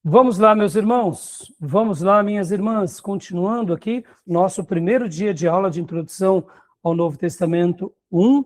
Vamos lá, meus irmãos, vamos lá, minhas irmãs, continuando aqui, nosso primeiro dia de aula de introdução ao Novo Testamento 1,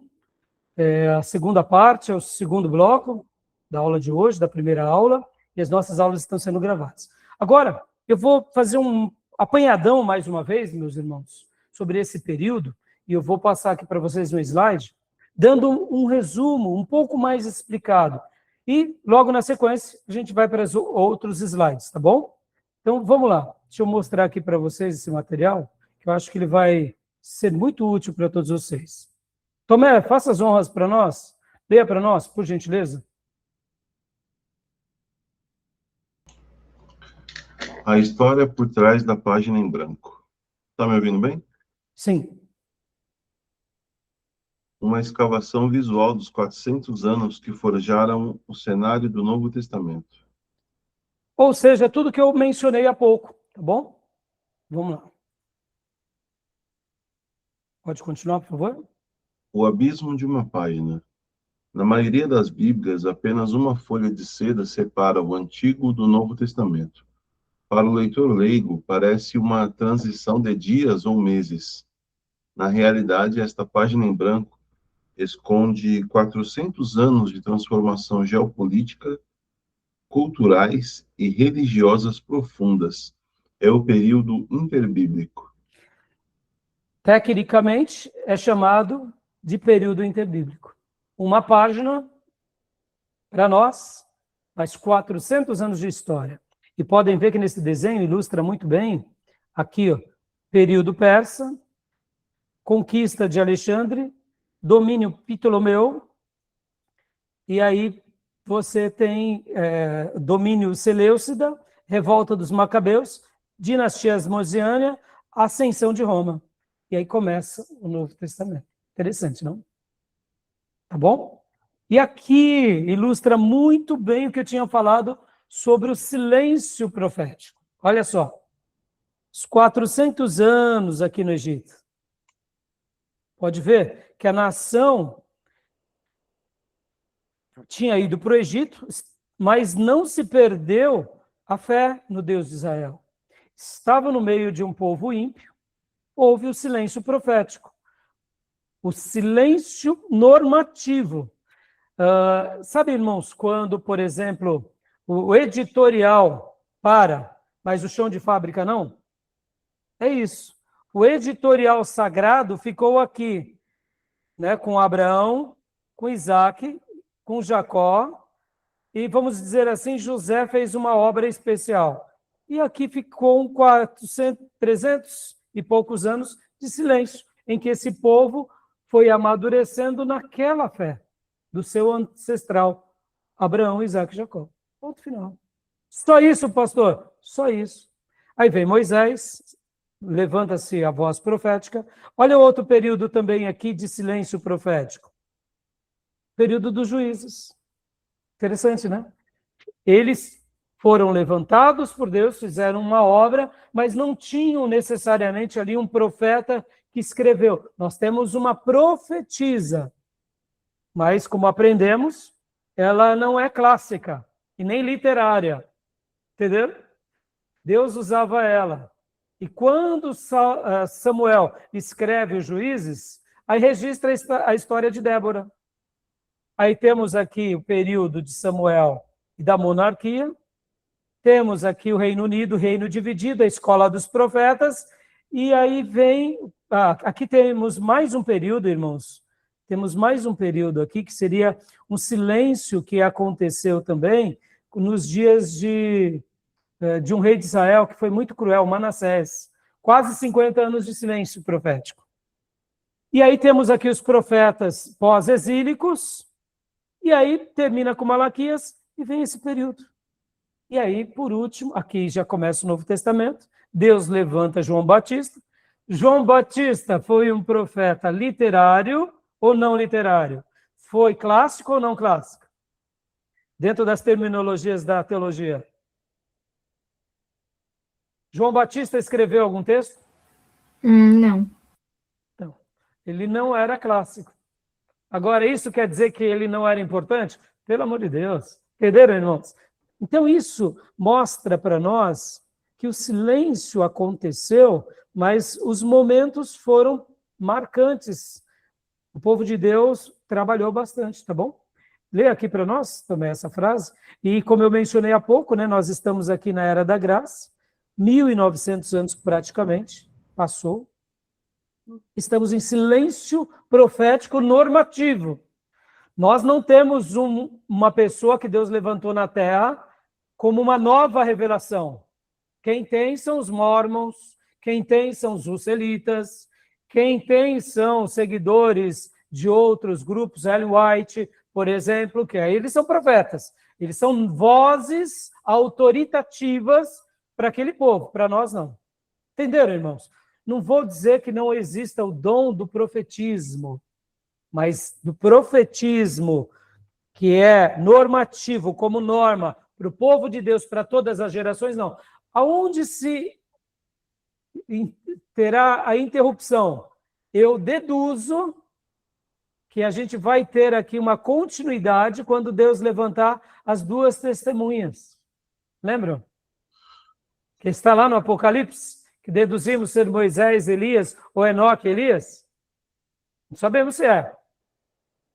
a segunda parte, é o segundo bloco da aula de hoje, da primeira aula, e as nossas aulas estão sendo gravadas. Agora, eu vou fazer um apanhadão, mais uma vez, meus irmãos, sobre esse período, e eu vou passar aqui para vocês um slide, dando um resumo um pouco mais explicado. E, logo na sequência, a gente vai para os outros slides, tá bom? Então, vamos lá. Deixa eu mostrar aqui para vocês esse material, que eu acho que ele vai ser muito útil para todos vocês. Tomé, faça as honras para nós. Leia para nós, por gentileza. A história por trás da página em branco. Está me ouvindo bem? Sim. Uma escavação visual dos 400 anos que forjaram o cenário do Novo Testamento. Ou seja, tudo que eu mencionei há pouco, tá bom? Vamos lá. Pode continuar, por favor? O abismo de uma página. Na maioria das Bíblias, apenas uma folha de seda separa o Antigo do Novo Testamento. Para o leitor leigo, parece uma transição de dias ou meses. Na realidade, esta página em branco esconde 400 anos de transformação geopolítica, culturais e religiosas profundas. É o período interbíblico. Tecnicamente, é chamado de período interbíblico. Uma página, para nós, mais 400 anos de história. E podem ver que nesse desenho ilustra muito bem, aqui, ó, período persa, conquista de Alexandre, domínio Ptolomeu, e aí você tem domínio Seleucida, revolta dos Macabeus, dinastia Asmoziânia, ascensão de Roma. E aí começa o Novo Testamento. Interessante, não? Tá bom? E aqui ilustra muito bem o que eu tinha falado sobre o silêncio profético. Olha só, os 400 anos aqui no Egito. Pode ver que a nação tinha ido para o Egito, mas não se perdeu a fé no Deus de Israel. Estava no meio de um povo ímpio, houve o silêncio profético, o silêncio normativo. Sabe, irmãos, quando, por exemplo, o editorial para, mas o chão de fábrica não? É isso. O editorial sagrado ficou aqui, né, com Abraão, com Isaac, com Jacó, e vamos dizer assim, José fez uma obra especial. E aqui ficou 300 e poucos anos de silêncio, em que esse povo foi amadurecendo naquela fé do seu ancestral, Abraão, Isaac e Jacó. Ponto final. Só isso, pastor? Só isso. Aí vem Moisés, levanta-se a voz profética. Olha outro período também aqui de silêncio profético. Período dos juízes. Interessante, né? Eles foram levantados por Deus, fizeram uma obra, mas não tinham necessariamente ali um profeta que escreveu. Nós temos uma profetisa, mas como aprendemos, ela não é clássica e nem literária. Entendeu? Deus usava ela. E quando Samuel escreve os juízes, aí registra a história de Débora. Aí temos aqui o período de Samuel e da monarquia. Temos aqui o Reino Unido, reino dividido, a escola dos profetas. E aí vem... aqui temos mais um período, irmãos. Temos mais um período aqui, que seria um silêncio que aconteceu também nos dias de um rei de Israel que foi muito cruel, Manassés. Quase 50 anos de silêncio profético. E aí temos aqui os profetas pós-exílicos, e aí termina com Malaquias e vem esse período. E aí, por último, aqui já começa o Novo Testamento, Deus levanta João Batista. João Batista foi um profeta literário ou não literário? Foi clássico ou não clássico? Dentro das terminologias da teologia. João Batista escreveu algum texto? Não. Então, ele não era clássico. Agora, isso quer dizer que ele não era importante? Pelo amor de Deus. Entenderam, irmãos? Então, isso mostra para nós que o silêncio aconteceu, mas os momentos foram marcantes. O povo de Deus trabalhou bastante, tá bom? Lê aqui para nós também essa frase. E como eu mencionei há pouco, né, nós estamos aqui na Era da Graça, 1900 anos praticamente, passou. Estamos em silêncio profético normativo. Nós não temos uma pessoa que Deus levantou na terra como uma nova revelação. Quem tem são os mormons, quem tem são os russelitas, quem tem são seguidores de outros grupos, Ellen White, por exemplo, que aí eles são profetas. Eles são vozes autoritativas para aquele povo, para nós não. Entenderam, irmãos? Não vou dizer que não exista o dom do profetismo, mas do profetismo que é normativo, como norma, para o povo de Deus, para todas as gerações, não. Aonde se terá a interrupção? Eu deduzo que a gente vai ter aqui uma continuidade quando Deus levantar as duas testemunhas. Lembram? Que está lá no Apocalipse, que deduzimos ser Moisés, Elias, ou Enoque, Elias? Não sabemos se é.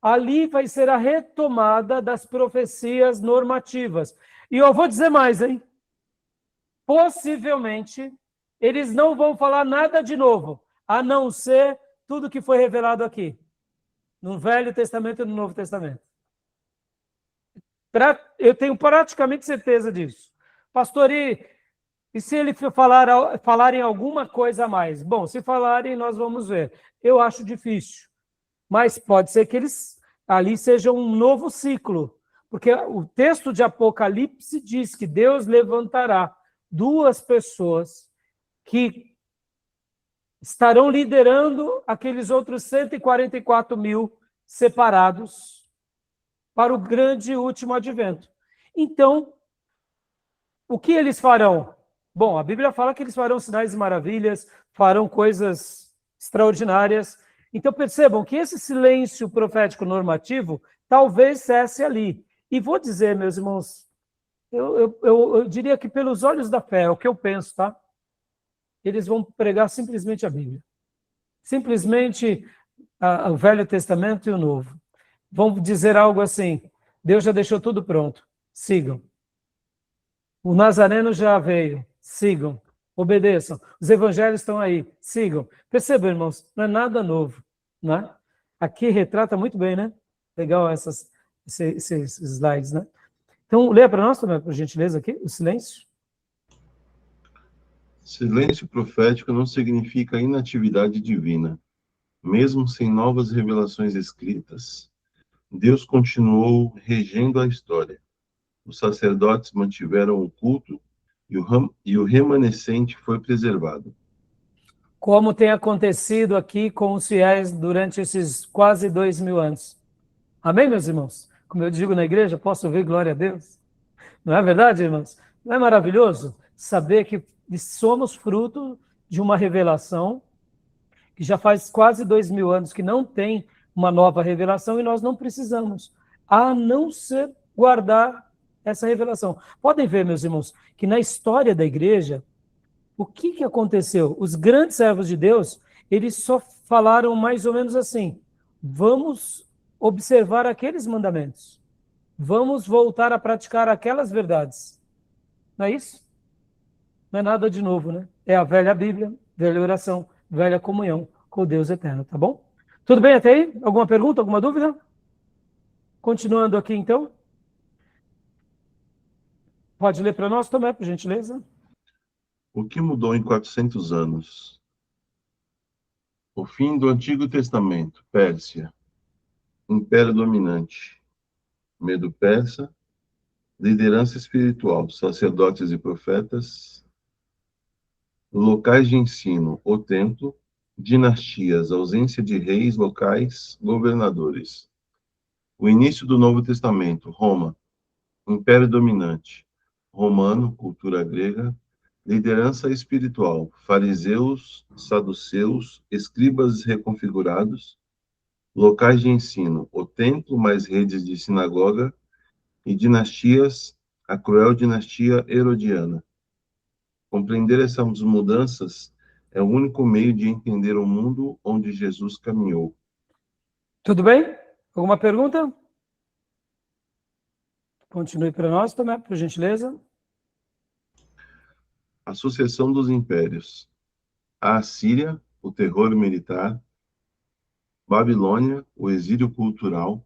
Ali vai ser a retomada das profecias normativas. E eu vou dizer mais, hein? Possivelmente, eles não vão falar nada de novo, a não ser tudo que foi revelado aqui, no Velho Testamento e no Novo Testamento. Eu tenho praticamente certeza disso. Pastor, e se ele falarem alguma coisa a mais? Bom, se falarem, nós vamos ver. Eu acho difícil. Mas pode ser que eles ali seja um novo ciclo, porque o texto de Apocalipse diz que Deus levantará duas pessoas que estarão liderando aqueles outros 144 mil separados para o grande último advento. Então, o que eles farão? Bom, a Bíblia fala que eles farão sinais e maravilhas, farão coisas extraordinárias. Então, percebam que esse silêncio profético normativo talvez cesse ali. E vou dizer, meus irmãos, eu diria que pelos olhos da fé, é o que eu penso, tá? Eles vão pregar simplesmente a Bíblia. Simplesmente o Velho Testamento e o Novo. Vão dizer algo assim, Deus já deixou tudo pronto, sigam. O Nazareno já veio, sigam. Obedeçam. Os evangelhos estão aí, sigam. Percebam, irmãos, não é nada novo, né? Aqui retrata muito bem, né? Legal esses slides, né? Então, leia para nós também, por gentileza, aqui, o silêncio. Silêncio profético não significa inatividade divina. Mesmo sem novas revelações escritas, Deus continuou regendo a história. Os sacerdotes mantiveram o culto e o remanescente foi preservado. Como tem acontecido aqui com os fiéis durante esses quase 2000 anos. Amém, meus irmãos? Como eu digo na igreja, posso ouvir glória a Deus? Não é verdade, irmãos? Não é maravilhoso saber que somos fruto de uma revelação que já faz quase 2000 anos que não tem uma nova revelação e nós não precisamos, a não ser guardar essa revelação. Podem ver, meus irmãos, que na história da igreja, o que aconteceu? Os grandes servos de Deus, eles só falaram mais ou menos assim, vamos observar aqueles mandamentos, vamos voltar a praticar aquelas verdades. Não é isso? Não é nada de novo, né? É a velha Bíblia, velha oração, velha comunhão com o Deus eterno, tá bom? Tudo bem até aí? Alguma pergunta, alguma dúvida? Continuando aqui, então. Pode ler para nós também, por gentileza. O que mudou em 400 anos? O fim do Antigo Testamento, Pérsia, Império dominante, Medo persa, liderança espiritual, sacerdotes e profetas, locais de ensino, o templo, dinastias, ausência de reis locais, governadores. O início do Novo Testamento, Roma, Império dominante, romano, cultura grega, liderança espiritual, fariseus, saduceus, escribas reconfigurados, locais de ensino, o templo mais redes de sinagoga e dinastias, a cruel dinastia herodiana. Compreender essas mudanças é o único meio de entender o mundo onde Jesus caminhou. Tudo bem? Alguma pergunta? Continue para nós, Tomé, por gentileza. A sucessão dos impérios. A Assíria, o terror militar. Babilônia, o exílio cultural.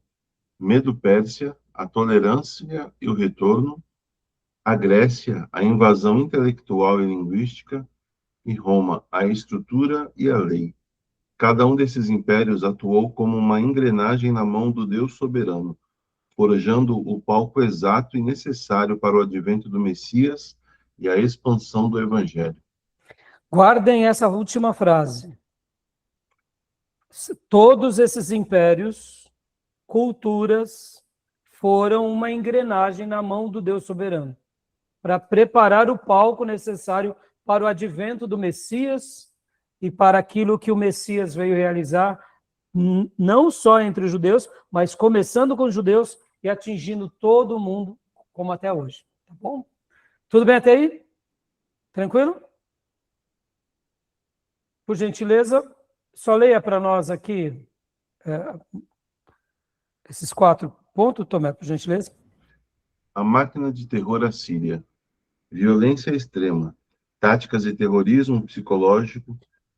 Medo-Pérsia, a tolerância e o retorno. A Grécia, a invasão intelectual e linguística. E Roma, a estrutura e a lei. Cada um desses impérios atuou como uma engrenagem na mão do Deus soberano, forjando o palco exato e necessário para o advento do Messias e a expansão do Evangelho. Guardem essa última frase. Todos esses impérios, culturas, foram uma engrenagem na mão do Deus soberano, para preparar o palco necessário para o advento do Messias e para aquilo que o Messias veio realizar, não só entre os judeus, mas começando com os judeus e atingindo todo o mundo, como até hoje. Tá bom? Tudo bem até aí? Tranquilo? Por gentileza, só leia para nós aqui esses 4 pontos, Tomé, por gentileza. A máquina de terror assíria. Violência extrema. Táticas de terrorismo psicológico.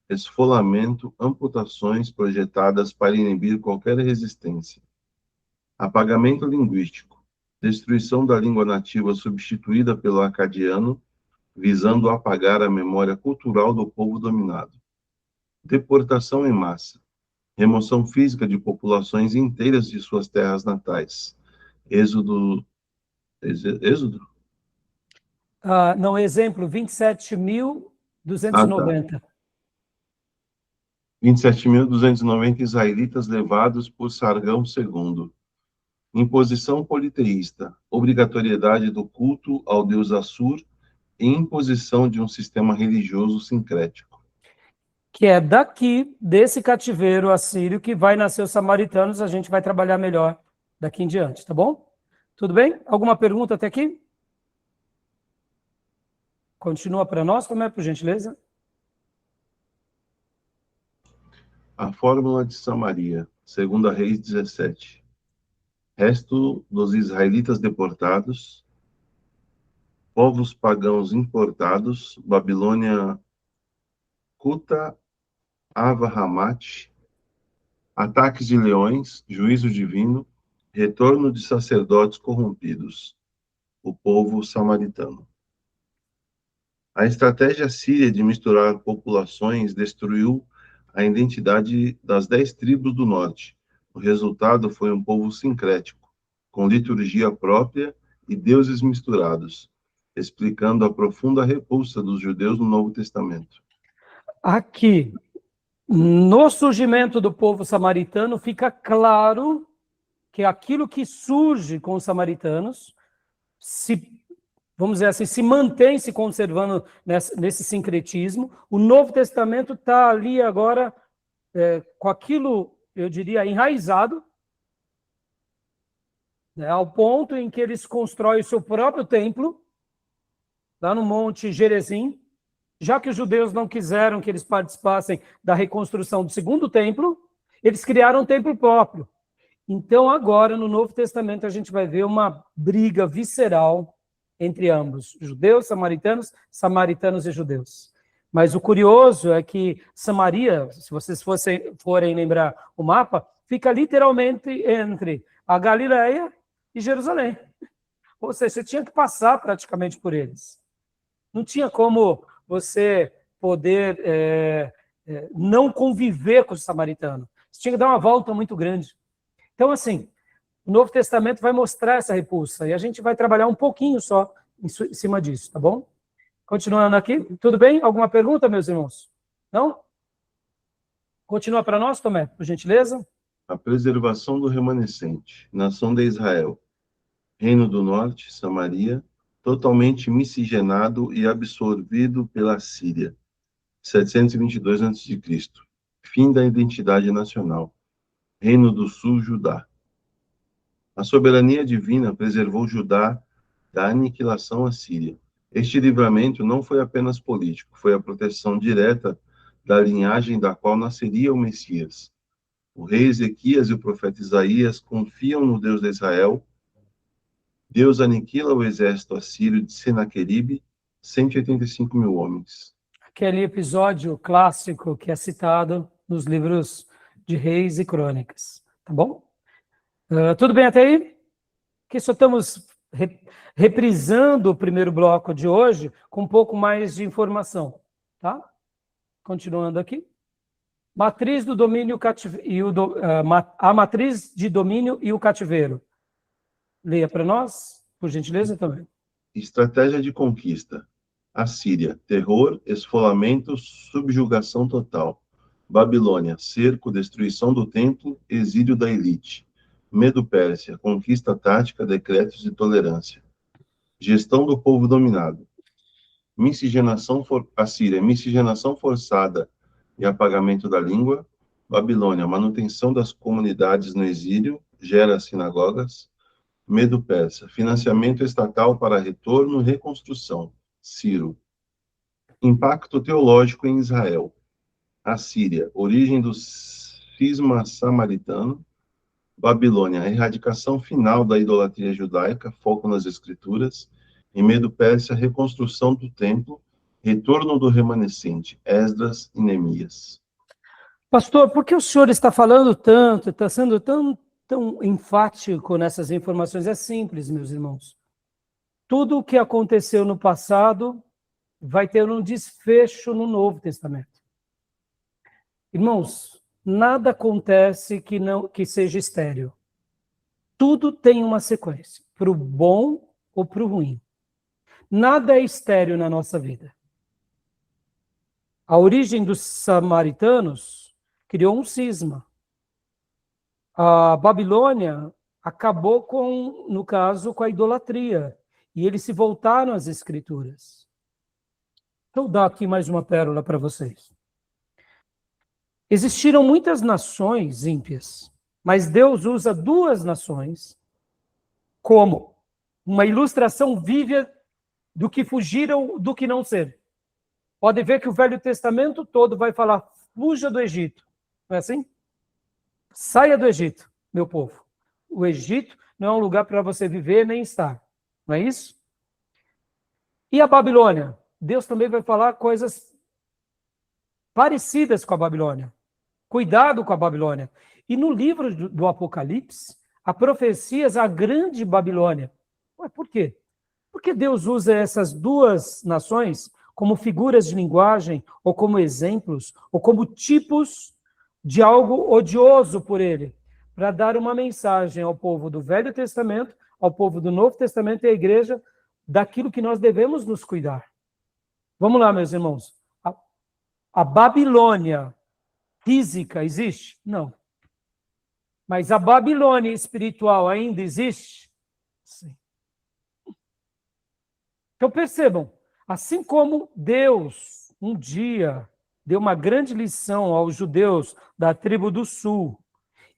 Esfolamento, amputações projetadas para inibir qualquer resistência. Apagamento linguístico. Destruição da língua nativa substituída pelo acadiano, visando apagar a memória cultural do povo dominado. Deportação em massa. Remoção física de populações inteiras de suas terras natais. Êxodo? Não, exemplo, 27.290. 27.290 israelitas levados por Sargão II. Imposição politeísta, obrigatoriedade do culto ao deus Assur e imposição de um sistema religioso sincrético. Que é daqui, desse cativeiro assírio, que vai nascer os samaritanos, a gente vai trabalhar melhor daqui em diante, tá bom? Tudo bem? Alguma pergunta até aqui? Continua para nós, Tomé, por gentileza. A fórmula de Samaria, 2 Reis 17. Resto dos israelitas deportados, povos pagãos importados, Babilônia, Cuta, Ava, Hamat, ataques de leões, juízo divino, retorno de sacerdotes corrompidos, o povo samaritano. A estratégia síria de misturar populações destruiu a identidade das 10 tribos do norte. O resultado foi um povo sincrético, com liturgia própria e deuses misturados, explicando a profunda repulsa dos judeus no Novo Testamento. Aqui, no surgimento do povo samaritano, fica claro que aquilo que surge com os samaritanos, vamos dizer assim, se mantém se conservando nesse sincretismo. O Novo Testamento está ali agora com aquilo, eu diria, enraizado, né, ao ponto em que eles constroem o seu próprio templo, lá no Monte Gerizim, já que os judeus não quiseram que eles participassem da reconstrução do segundo templo, eles criaram um templo próprio. Então, agora, no Novo Testamento, a gente vai ver uma briga visceral entre ambos, judeus, samaritanos e judeus. Mas o curioso é que Samaria, se vocês forem lembrar o mapa, fica literalmente entre a Galileia e Jerusalém. Ou seja, você tinha que passar praticamente por eles. Não tinha como você poder não conviver com os samaritanos. Você tinha que dar uma volta muito grande. Então, assim, o Novo Testamento vai mostrar essa repulsa, e a gente vai trabalhar um pouquinho só em cima disso, tá bom? Continuando aqui, tudo bem? Alguma pergunta, meus irmãos? Não? Continua para nós, Tomé, por gentileza. A preservação do remanescente, nação de Israel, Reino do Norte, Samaria, totalmente miscigenado e absorvido pela Síria, 722 a.C., fim da identidade nacional, Reino do Sul, Judá. A soberania divina preservou Judá da aniquilação assíria. Este livramento não foi apenas político, foi a proteção direta da linhagem da qual nasceria o Messias. O rei Ezequias e o profeta Isaías confiam no Deus de Israel. Deus aniquila o exército assírio de Senaqueribe, 185 mil homens. Aquele episódio clássico que é citado nos livros de Reis e Crônicas. Tá bom? Tudo bem até aí? Que só estamos reprisando o primeiro bloco de hoje com um pouco mais de informação. Tá? Continuando aqui. Matriz do domínio a matriz de domínio e o cativeiro. Leia para nós, por gentileza, também. Estratégia de conquista. Assíria, terror, esfolamento, subjugação total. Babilônia, cerco, destruição do templo, exílio da elite. Medo-Pérsia, conquista tática, decretos de tolerância. Gestão do povo dominado. Assíria, miscigenação forçada e apagamento da língua. Babilônia, manutenção das comunidades no exílio, gera sinagogas. Medo-Persa, financiamento estatal para retorno e reconstrução. Ciro. Impacto teológico em Israel. Assíria, origem do cisma samaritano. Babilônia, a erradicação final da idolatria judaica, foco nas escrituras. E Medo-Pérsia, reconstrução do templo, retorno do remanescente, Esdras e Neemias. Pastor, por que o senhor está falando tanto, está sendo tão enfático nessas informações? É simples, meus irmãos. Tudo o que aconteceu no passado vai ter um desfecho no Novo Testamento. Irmãos, nada acontece que seja estéril. Tudo tem uma sequência, para o bom ou para o ruim. Nada é estéril na nossa vida. A origem dos samaritanos criou um cisma. A Babilônia acabou no caso, com a idolatria. E eles se voltaram às escrituras. Deixa eu dar aqui mais uma pérola para vocês. Existiram muitas nações ímpias, mas Deus usa duas nações como uma ilustração viva do que fugiram do que não ser. Pode ver que o Velho Testamento todo vai falar, fuja do Egito. Não é assim? Saia do Egito, meu povo. O Egito não é um lugar para você viver nem estar. Não é isso? E a Babilônia? Deus também vai falar coisas parecidas com a Babilônia. Cuidado com a Babilônia. E no livro do Apocalipse, há profecias à grande Babilônia. Ué, por quê? Porque Deus usa essas duas nações como figuras de linguagem, ou como exemplos, ou como tipos de algo odioso por ele, para dar uma mensagem ao povo do Velho Testamento, ao povo do Novo Testamento e à igreja, daquilo que nós devemos nos cuidar. Vamos lá, meus irmãos. A Babilônia física existe? Não. Mas a Babilônia espiritual ainda existe? Sim. Então percebam, assim como Deus um dia deu uma grande lição aos judeus da tribo do sul,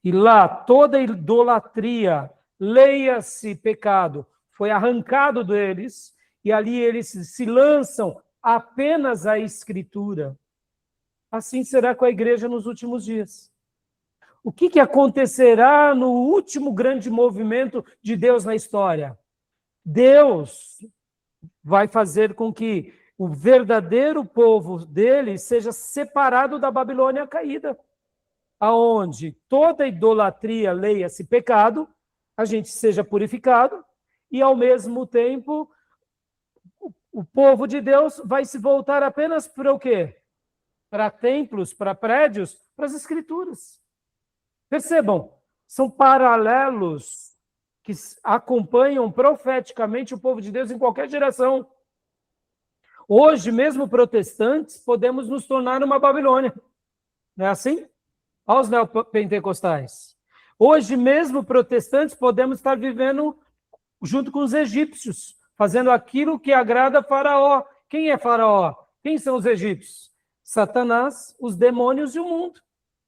e lá toda idolatria, leia-se pecado, foi arrancado deles, e ali eles se lançam apenas à Escritura. Assim será com a igreja nos últimos dias. O que acontecerá no último grande movimento de Deus na história? Deus vai fazer com que o verdadeiro povo dele seja separado da Babilônia caída, aonde toda idolatria, leia-se pecado, a gente seja purificado, e ao mesmo tempo o povo de Deus vai se voltar apenas para o quê? Para templos, para prédios, para as escrituras. Percebam, são paralelos que acompanham profeticamente o povo de Deus em qualquer geração. Hoje, mesmo protestantes, podemos nos tornar uma Babilônia. Não é assim? Olha os neopentecostais. Hoje, mesmo protestantes, podemos estar vivendo junto com os egípcios, fazendo aquilo que agrada a Faraó. Quem é Faraó? Quem são os egípcios? Satanás, os demônios e o mundo.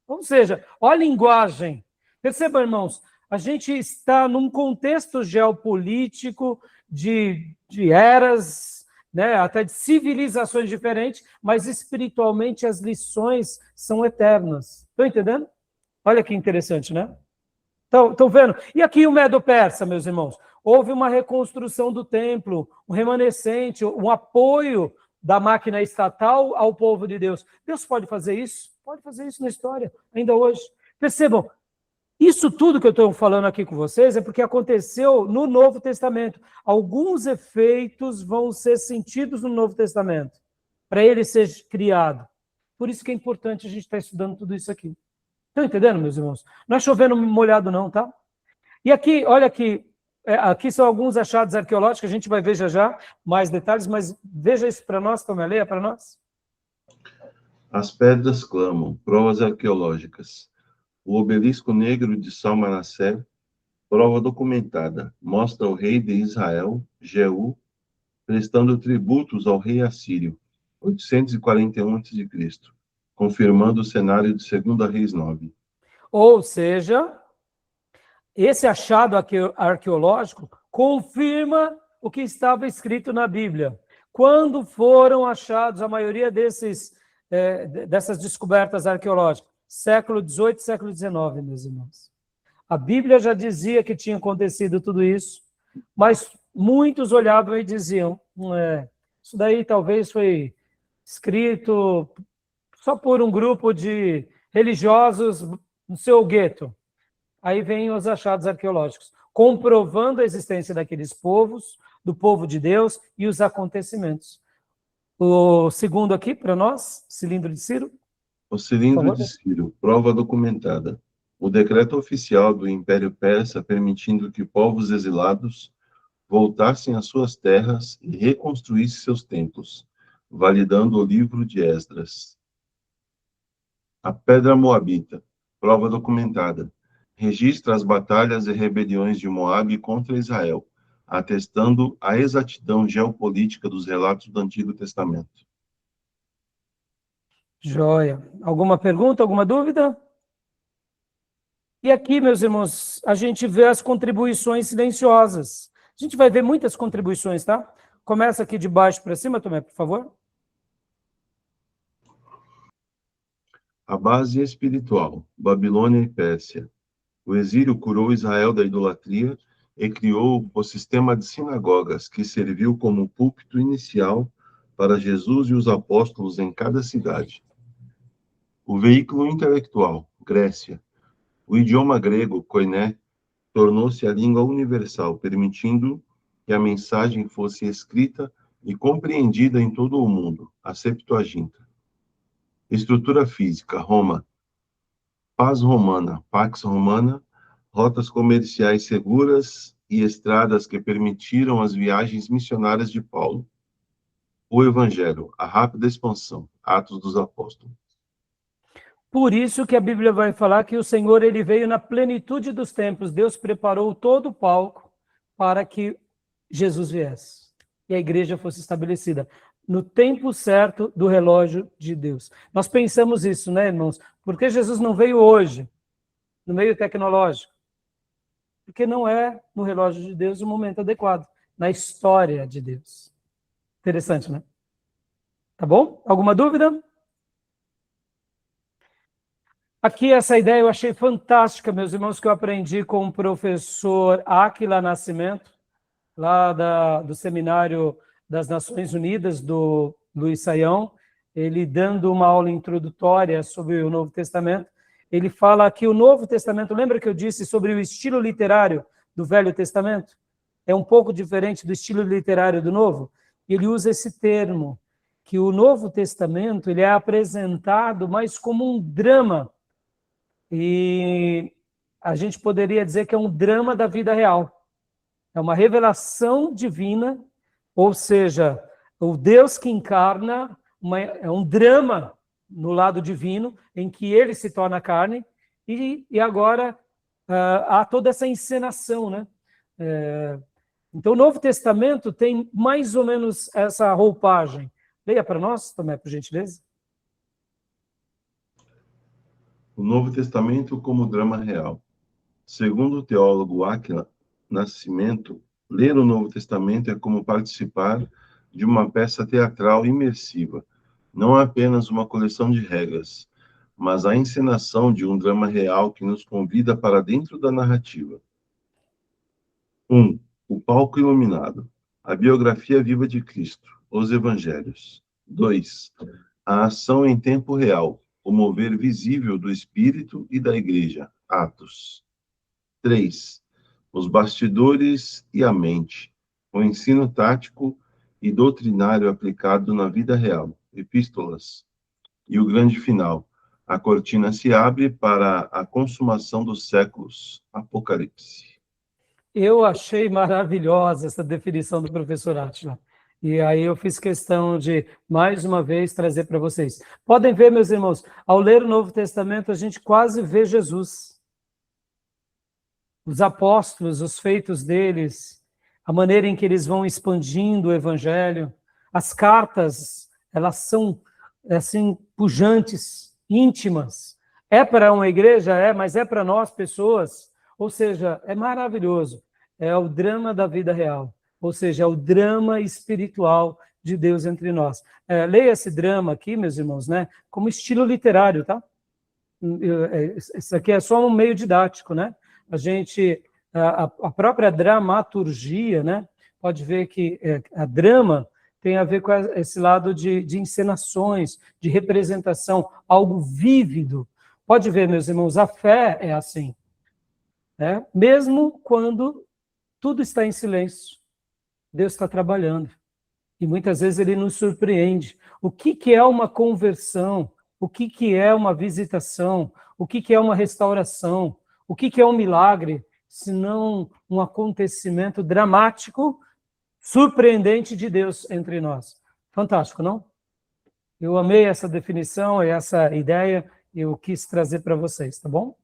Ou seja, olha a linguagem. Percebam, irmãos, a gente está num contexto geopolítico de eras, né, até de civilizações diferentes, mas espiritualmente as lições são eternas. Estão entendendo? Olha que interessante, né? Estão vendo? E aqui o Medo-Persa, meus irmãos? Houve uma reconstrução do templo, um remanescente, um apoio da máquina estatal ao povo de Deus. Deus pode fazer isso? Pode fazer isso na história, ainda hoje. Percebam, isso tudo que eu estou falando aqui com vocês é porque aconteceu no Novo Testamento. Alguns efeitos vão ser sentidos no Novo Testamento, para ele ser criado. Por isso que é importante a gente estar estudando tudo isso aqui. Estão entendendo, meus irmãos? Não é chovendo molhado não, tá? E aqui, olha aqui, aqui são alguns achados arqueológicos, a gente vai ver já mais detalhes, mas veja isso para nós, Tomé, leia para nós. As pedras clamam, provas arqueológicas. O obelisco negro de Salmanassé, prova documentada, mostra o rei de Israel, Jeú, prestando tributos ao rei assírio, 841 a.C., confirmando o cenário de 2 Reis 9. Ou seja, esse achado arqueológico confirma o que estava escrito na Bíblia. Quando foram achados a maioria dessas descobertas arqueológicas? Século XVIII, século XIX, meus irmãos. A Bíblia já dizia que tinha acontecido tudo isso, mas muitos olhavam e diziam, isso daí talvez foi escrito só por um grupo de religiosos no seu gueto. Aí vêm os achados arqueológicos, comprovando a existência daqueles povos, do povo de Deus e os acontecimentos. O segundo aqui, para nós, cilindro de Ciro. O cilindro de Ciro, prova documentada. O decreto oficial do Império Persa permitindo que povos exilados voltassem às suas terras e reconstruíssem seus templos, validando o livro de Esdras. A Pedra Moabita, prova documentada. Registra as batalhas e rebeliões de Moabe contra Israel, atestando a exatidão geopolítica dos relatos do Antigo Testamento. Joia. Alguma pergunta, alguma dúvida? E aqui, meus irmãos, a gente vê as contribuições silenciosas. A gente vai ver muitas contribuições, tá? Começa aqui de baixo para cima, Tomé, por favor. A base espiritual, Babilônia e Pérsia. O exílio curou Israel da idolatria e criou o sistema de sinagogas, que serviu como púlpito inicial para Jesus e os apóstolos em cada cidade. O veículo intelectual, Grécia. O idioma grego, koiné, tornou-se a língua universal, permitindo que a mensagem fosse escrita e compreendida em todo o mundo, a Septuaginta. Estrutura física, Roma. Paz romana, Pax Romana, rotas comerciais seguras e estradas que permitiram as viagens missionárias de Paulo. O Evangelho, a rápida expansão, Atos dos Apóstolos. Por isso que a Bíblia vai falar que o Senhor ele veio na plenitude dos tempos. Deus preparou todo o palco para que Jesus viesse e a igreja fosse estabelecida no tempo certo do relógio de Deus. Nós pensamos isso, né, irmãos? Por que Jesus não veio hoje, no meio tecnológico? Porque não é no relógio de Deus o momento adequado, na história de Deus. Interessante, né? Tá bom? Alguma dúvida? Aqui essa ideia eu achei fantástica, meus irmãos, que eu aprendi com o professor Áquila Nascimento, lá do Seminário das Nações Unidas, do Luiz Saião, ele dando uma aula introdutória sobre o Novo Testamento. Ele fala que o Novo Testamento, lembra que eu disse sobre o estilo literário do Velho Testamento? É um pouco diferente do estilo literário do Novo. Ele usa esse termo, que o Novo Testamento ele é apresentado mais como um drama. E a gente poderia dizer que é um drama da vida real. É uma revelação divina, ou seja, o Deus que encarna, é um drama no lado divino, em que ele se torna carne, e agora há toda essa encenação, né? Então, o Novo Testamento tem mais ou menos essa roupagem. Leia para nós, Tomé, por gentileza. O Novo Testamento como drama real. Segundo o teólogo Áquila Nascimento, Ler o Novo Testamento é como participar de uma peça teatral imersiva. Não é apenas uma coleção de regras, mas a encenação de um drama real que nos convida para dentro da narrativa. 1. O palco iluminado. A biografia viva de Cristo. Os Evangelhos. 2. A ação em tempo real. O mover visível do Espírito e da Igreja. Atos. 3. Os bastidores e a mente. O ensino tático e doutrinário aplicado na vida real. Epístolas. E o grande final. A cortina se abre para a consumação dos séculos. Apocalipse. Eu achei maravilhosa essa definição do professor Átila. E aí eu fiz questão de, mais uma vez, trazer para vocês. Podem ver, meus irmãos, ao ler o Novo Testamento, a gente quase vê Jesus. Os apóstolos, os feitos deles, a maneira em que eles vão expandindo o evangelho. As cartas, elas são, assim, pujantes, íntimas. É para uma igreja? É, mas é para nós, pessoas. Ou seja, é maravilhoso. É o drama da vida real. Ou seja, é o drama espiritual de Deus entre nós. Leia esse drama aqui, meus irmãos, né, como estilo literário, tá? Isso aqui é só um meio didático, né? A própria dramaturgia, né? Pode ver que a drama tem a ver com esse lado de encenações, de representação, algo vívido. Pode ver, meus irmãos, a fé é assim. Né? Mesmo quando tudo está em silêncio, Deus está trabalhando. E muitas vezes ele nos surpreende. O que é uma conversão? O que é uma visitação? O que é uma restauração? O que é um milagre? Senão um acontecimento dramático, surpreendente de Deus entre nós. Fantástico, não? Eu amei essa definição e essa ideia e eu quis trazer para vocês, tá bom?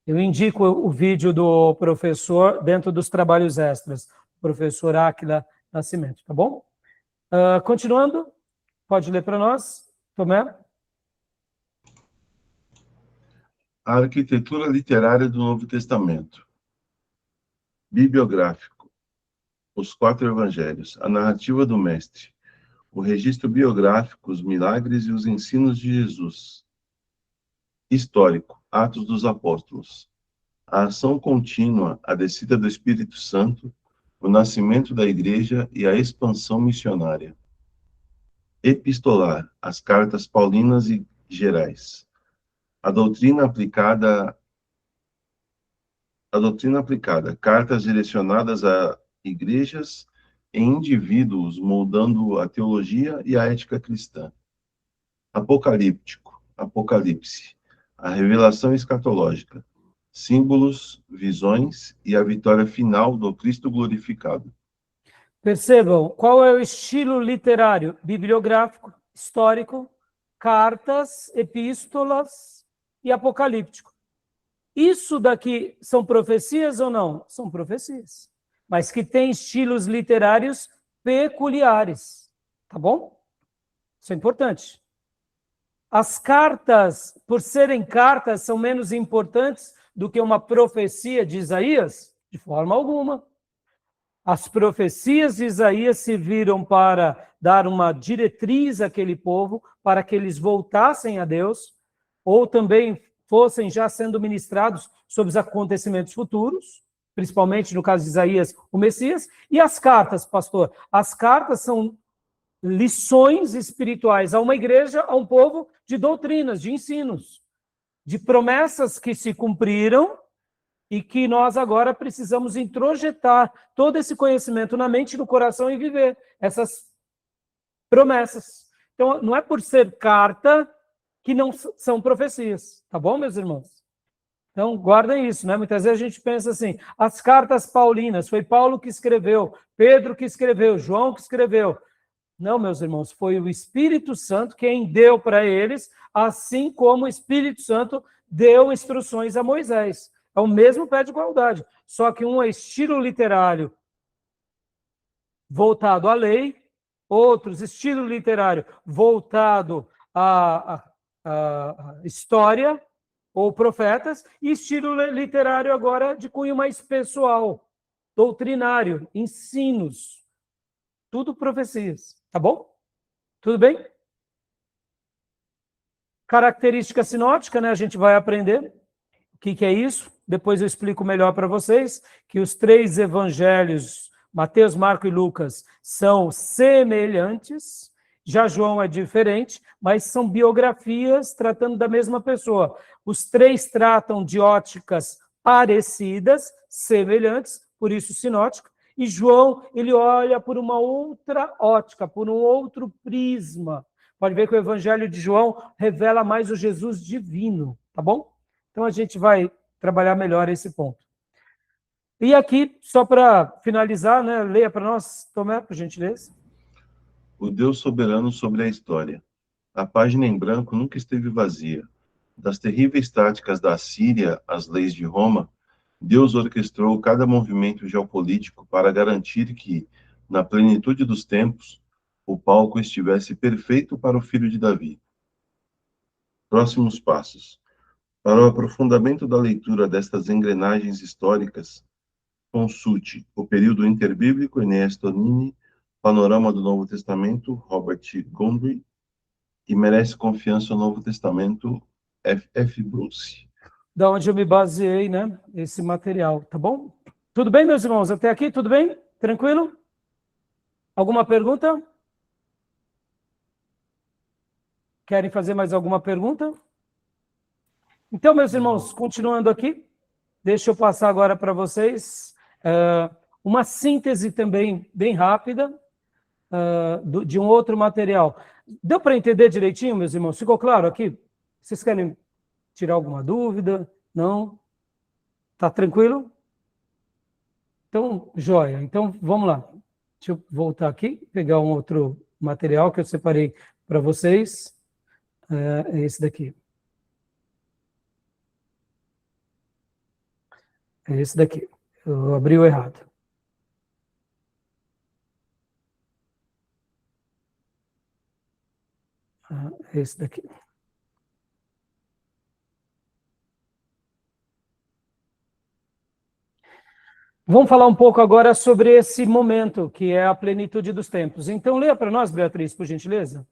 Eu indico o vídeo do professor dentro dos trabalhos extras, professor Átila Nascimento, tá bom? Continuando, pode ler para nós, Tomé? A arquitetura literária do Novo Testamento. Bibliográfico. Os 4 evangelhos. A narrativa do mestre. O registro biográfico, os milagres e os ensinos de Jesus. Histórico. Atos dos Apóstolos. A ação contínua, a descida do Espírito Santo, o nascimento da igreja e a expansão missionária. Epistolar. As cartas paulinas e gerais. A doutrina aplicada, cartas direcionadas a igrejas e indivíduos, moldando a teologia e a ética cristã. Apocalíptico, Apocalipse, a revelação escatológica, símbolos, visões e a vitória final do Cristo glorificado. Percebam, qual é o estilo literário? Bibliográfico, histórico, cartas, epístolas e apocalíptico. Isso daqui são profecias ou não? São profecias, mas que têm estilos literários peculiares, tá bom? Isso é importante. As cartas, por serem cartas, são menos importantes do que uma profecia de Isaías? De forma alguma. As profecias de Isaías serviram para dar uma diretriz àquele povo, para que eles voltassem a Deus, ou também fossem já sendo ministrados sobre os acontecimentos futuros, principalmente no caso de Isaías, o Messias. E as cartas, pastor? As cartas são lições espirituais a uma igreja, a um povo, de doutrinas, de ensinos, de promessas que se cumpriram e que nós agora precisamos introjetar todo esse conhecimento na mente e no coração e viver essas promessas. Então, não é por ser carta que não são profecias, tá bom, meus irmãos? Então, guardem isso, né? Muitas vezes a gente pensa assim, as cartas paulinas, foi Paulo que escreveu, Pedro que escreveu, João que escreveu. Não, meus irmãos, foi o Espírito Santo quem deu para eles, assim como o Espírito Santo deu instruções a Moisés. É o mesmo pé de igualdade, só que um é estilo literário voltado à lei, outros estilo literário voltado à história ou profetas, e estilo literário agora de cunho mais pessoal, doutrinário, ensinos, tudo profecias, tá bom? Tudo bem? Característica sinótica, né? A gente vai aprender o que é isso. Depois eu explico melhor para vocês que os 3 evangelhos, Mateus, Marcos e Lucas, são semelhantes. Já João é diferente, mas são biografias tratando da mesma pessoa. Os 3 tratam de óticas parecidas, semelhantes, por isso sinótica. E João, ele olha por uma outra ótica, por um outro prisma. Pode ver que o Evangelho de João revela mais o Jesus divino, tá bom? Então a gente vai trabalhar melhor esse ponto. E aqui, só para finalizar, né, leia para nós, Tomé, por gentileza. O Deus soberano sobre a história. A página em branco nunca esteve vazia. Das terríveis táticas da Assíria às leis de Roma, Deus orquestrou cada movimento geopolítico para garantir que, na plenitude dos tempos, o palco estivesse perfeito para o filho de Davi. Próximos passos. Para o aprofundamento da leitura destas engrenagens históricas, consulte o período interbíblico Enéas Tonini, Panorama do Novo Testamento, Robert Gundry, e Merece Confiança o Novo Testamento, F. Bruce. Da onde eu me baseei, né, esse material, tá bom? Tudo bem, meus irmãos? Até aqui, tudo bem? Tranquilo? Alguma pergunta? Querem fazer mais alguma pergunta? Então, meus irmãos, continuando aqui, deixa eu passar agora para vocês uma síntese também bem rápida de um outro material. Deu para entender direitinho, meus irmãos? Ficou claro aqui? Vocês querem tirar alguma dúvida? Não? Tá tranquilo? Então, joia. Então, vamos lá. Deixa eu voltar aqui, pegar um outro material que eu separei para vocês. É esse daqui. É esse daqui. Eu abri o errado. É esse daqui. Vamos falar um pouco agora sobre esse momento, que é a plenitude dos tempos. Então, leia para nós, Beatriz, por gentileza.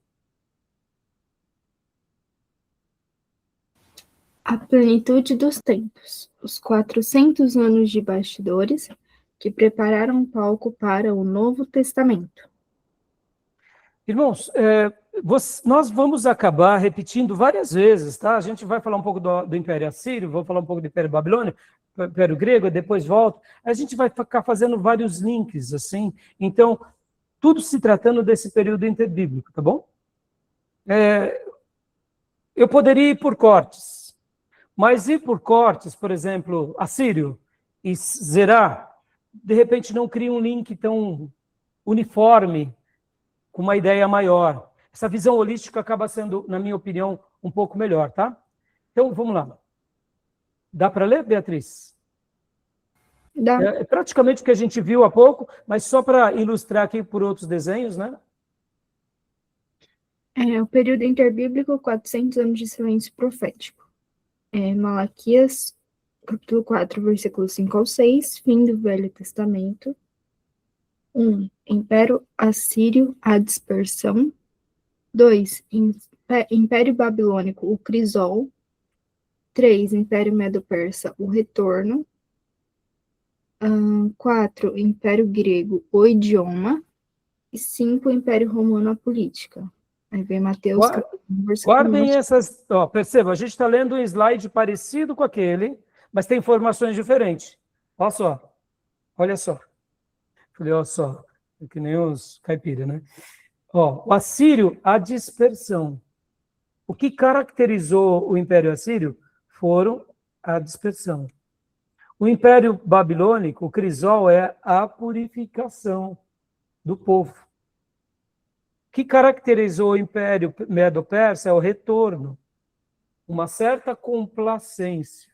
A plenitude dos tempos. Os 400 anos de bastidores que prepararam o palco para o Novo Testamento. Irmãos, nós vamos acabar repetindo várias vezes, tá? A gente vai falar um pouco do Império Assírio, vou falar um pouco do Império Babilônico, Império Grego, depois volto. A gente vai ficar fazendo vários links, assim. Então, tudo se tratando desse período interbíblico, tá bom? Eu poderia ir por cortes, mas ir por cortes, por exemplo, Assírio e Zerá, de repente não cria um link tão uniforme, com uma ideia maior. Essa visão holística acaba sendo, na minha opinião, um pouco melhor, tá? Então, vamos lá. Dá para ler, Beatriz? Dá. É praticamente o que a gente viu há pouco, mas só para ilustrar aqui por outros desenhos, né? O período interbíblico, 400 anos de silêncio profético. Malaquias, capítulo 4, versículos 5 ao 6, fim do Velho Testamento. 1. Império Assírio, a dispersão. 2. Império Babilônico, o crisol. 3. Império Medo-Persa, o retorno. 4. Império Grego, o idioma. E 5. Império Romano, a política. Aí vem Mateus, Guardem essas... perceba, a gente está lendo um slide parecido com aquele, mas tem informações diferentes. Olha só. Olha só. Falei, olha só. É que nem os caipiras, né? O Assírio, a dispersão. O que caracterizou o Império Assírio foram a dispersão. O Império Babilônico, o crisol, é a purificação do povo. O que caracterizou o Império Medo-Persa é o retorno, uma certa complacência.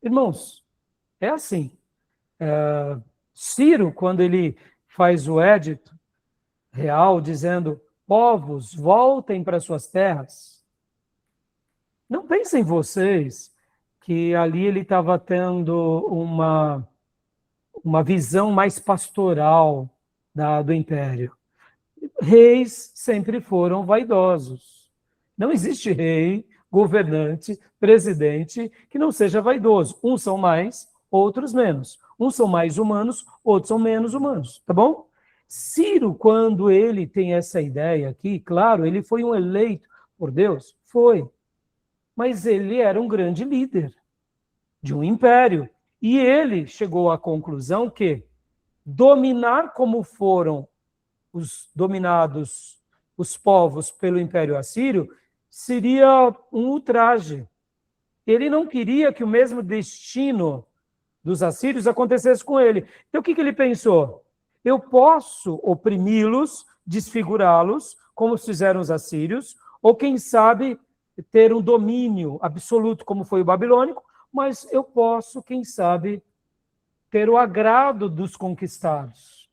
Irmãos, é assim. Ciro, quando ele faz o édito real, dizendo, povos, voltem para suas terras, não pensem vocês que ali ele estava tendo uma visão mais pastoral do império. Reis sempre foram vaidosos. Não existe rei, governante, presidente que não seja vaidoso. Uns são mais, outros menos. Uns são mais humanos, outros são menos humanos, tá bom? Ciro, quando ele tem essa ideia aqui, claro, ele foi um eleito por Deus, foi. Mas ele era um grande líder de um império. E ele chegou à conclusão que dominar como foram os dominados, os povos pelo Império Assírio, seria um ultraje. Ele não queria que o mesmo destino dos assírios acontecesse com ele. Então, o que ele pensou? Eu posso oprimi-los, desfigurá-los, como fizeram os assírios, ou, quem sabe, ter um domínio absoluto, como foi o babilônico, mas eu posso, quem sabe, ter o agrado dos conquistados.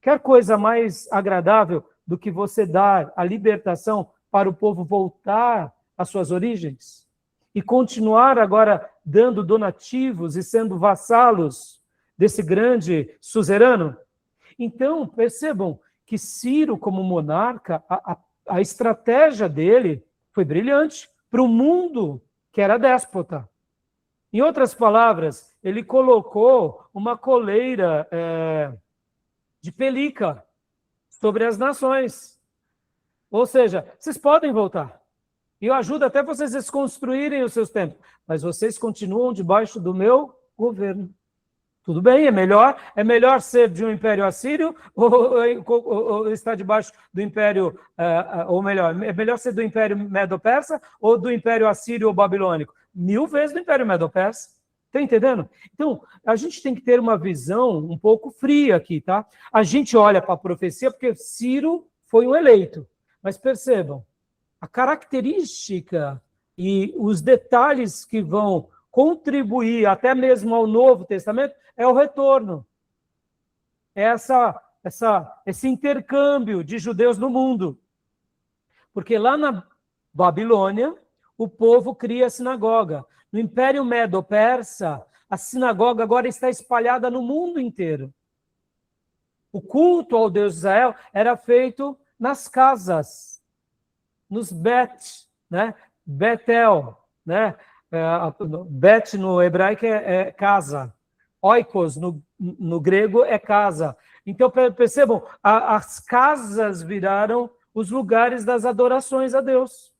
Quer coisa mais agradável do que você dar a libertação para o povo voltar às suas origens? E continuar agora dando donativos e sendo vassalos desse grande suzerano? Então, percebam que Ciro, como monarca, a estratégia dele foi brilhante para o mundo que era déspota. Em outras palavras, ele colocou uma coleira de pelica sobre as nações. Ou seja, vocês podem voltar. E eu ajudo até vocês a desconstruírem os seus templos, mas vocês continuam debaixo do meu governo. Tudo bem, é melhor ser de um império assírio ou estar debaixo do império, ou melhor, é melhor ser do império medo-persa ou do império assírio ou babilônico? 1000 vezes do império medo-persa. Está entendendo? Então, a gente tem que ter uma visão um pouco fria aqui, tá? A gente olha para a profecia porque Ciro foi um eleito. Mas percebam, a característica e os detalhes que vão contribuir até mesmo ao Novo Testamento é o retorno. É esse intercâmbio de judeus no mundo. Porque lá na Babilônia, o povo cria a sinagoga. No Império Medo-Persa, a sinagoga agora está espalhada no mundo inteiro. O culto ao Deus de Israel era feito nas casas, nos Betel, né? Bet no hebraico é casa, oikos no grego é casa. Então, percebam, as casas viraram os lugares das adorações a Deus.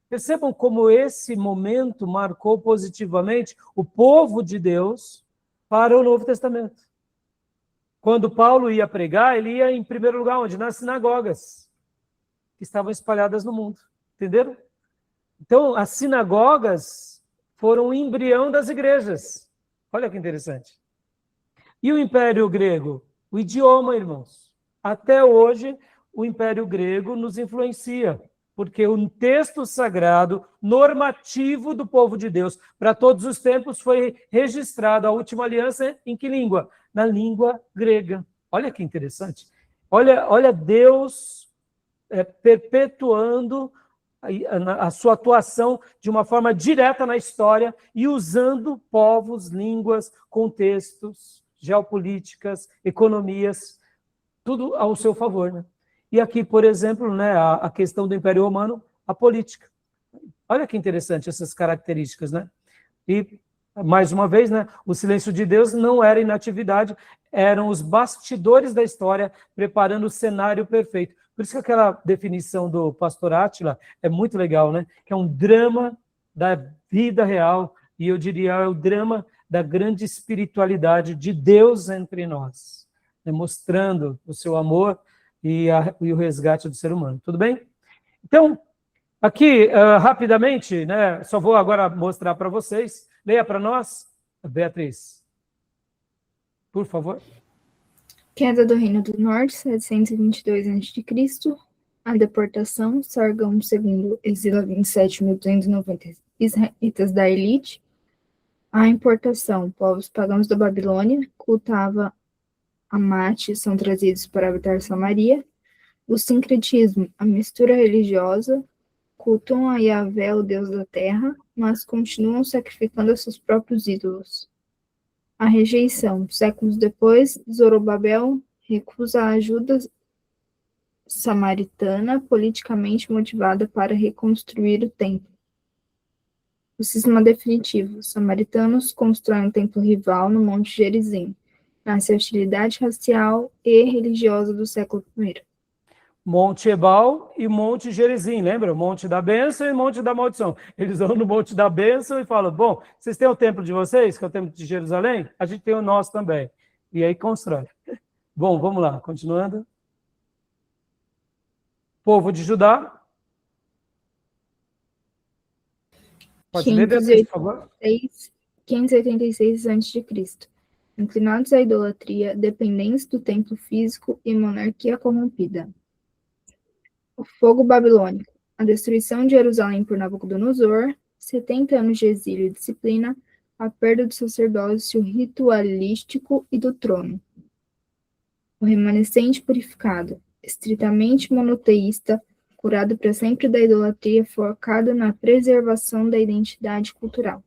Percebam como esse momento marcou positivamente o povo de Deus para o Novo Testamento. Quando Paulo ia pregar, ele ia em primeiro lugar onde? Nas sinagogas, que estavam espalhadas no mundo. Entenderam? Então, as sinagogas foram o embrião das igrejas. Olha que interessante. E o Império Grego? O idioma, irmãos. Até hoje, o Império Grego nos influencia, porque o texto sagrado, normativo do povo de Deus, para todos os tempos, foi registrado. A última aliança em que língua? Na língua grega. Olha que interessante. Olha Deus perpetuando a sua atuação de uma forma direta na história e usando povos, línguas, contextos, geopolíticas, economias, tudo ao seu favor, né? E aqui, por exemplo, né, a questão do Império Romano, a política. Olha que interessante essas características, né? E, mais uma vez, né, o silêncio de Deus não era inatividade, eram os bastidores da história preparando o cenário perfeito. Por isso que aquela definição do pastor Átila é muito legal, né? Que é um drama da vida real, e eu diria, é o drama da grande espiritualidade de Deus entre nós, né? Mostrando o seu amor e o resgate do ser humano. Tudo bem? Então, aqui, rapidamente, né? Só vou agora mostrar para vocês. Leia para nós, Beatriz. Por favor. Queda do Reino do Norte, 722 a.C. A deportação, Sargão II exila 27.290 israelitas da elite. A importação, povos pagãos da Babilônia, cultava Amate, são trazidos para habitar Samaria. O sincretismo, a mistura religiosa, cultuam a Yahvé, o Deus da terra, mas continuam sacrificando a seus próprios ídolos. A rejeição. Séculos depois, Zorobabel recusa a ajuda samaritana politicamente motivada para reconstruir o templo. O cisma definitivo. Os samaritanos constroem um templo rival no Monte Gerizim. Nasce a hostilidade racial e religiosa do século I. Monte Ebal e Monte Gerizim, lembra? Monte da bênção e Monte da maldição. Eles vão no Monte da bênção e falam, bom, vocês têm o templo de vocês, que é o templo de Jerusalém? A gente tem o nosso também. E aí constrói. Bom, vamos lá, continuando. Povo de Judá. Pode ler, Beatriz, por favor. 586 a.C. Inclinados à idolatria, dependentes do templo físico e monarquia corrompida. O fogo babilônico. A destruição de Jerusalém por Nabucodonosor, 70 anos de exílio e disciplina, a perda do sacerdócio ritualístico e do trono. O remanescente purificado, estritamente monoteísta, curado para sempre da idolatria, focado na preservação da identidade cultural.